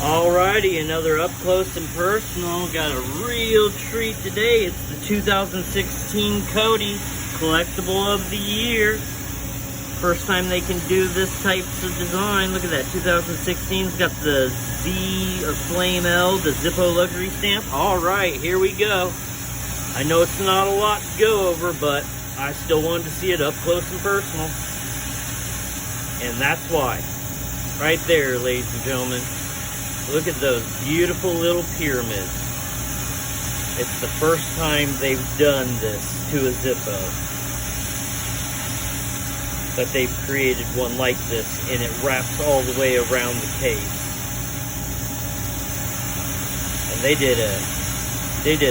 Alrighty, another up close and personal. Got a real treat today. It's the 2016 Cody Collectible of the Year. First time they can do this types of design. Look at that, 2016's got the Z or Flame L, the Zippo luxury stamp. Alright, here we go. I know it's not a lot to go over, but I still wanted to see it up close and personal. And that's why. Right there, ladies and gentlemen. Look at those beautiful little pyramids. It's the first time they've done this to a Zippo. But they've created one like this, and it wraps all the way around the case. And they did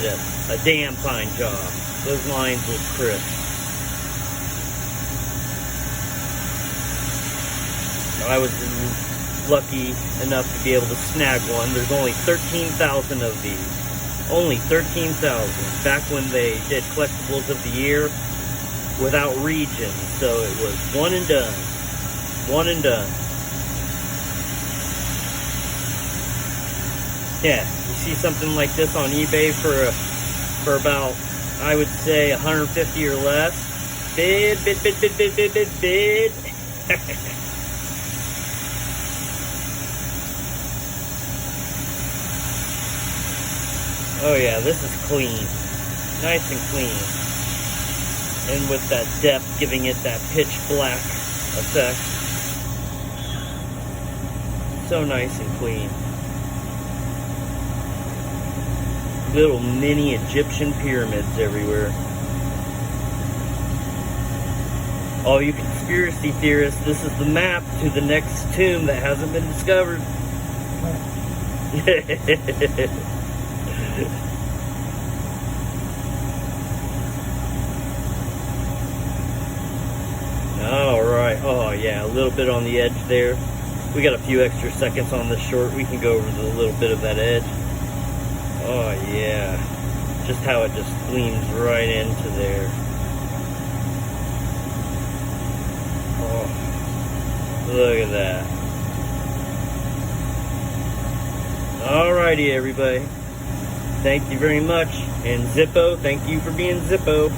a damn fine job. Those lines look crisp. I was lucky enough to be able to snag one. There's only 13,000 of these. Only 13,000. Back when they did collectibles of the year without region. So it was one and done. One and done. Yeah, you see something like this on eBay for about, I would say, 150 or less. Bid. Oh yeah, this is clean. Nice and clean. And with that depth, giving it that pitch black effect. So nice and clean. Little mini Egyptian pyramids everywhere. All you conspiracy theorists, this is the map to the next tomb that hasn't been discovered. Alright, oh yeah, a little bit on the edge there. We got a few extra seconds on this short. We can go over the little bit of that edge. Oh yeah, just how it just gleams right into there. Oh, look at that. Alrighty everybody. Thank you very much. And Zippo, thank you for being Zippo.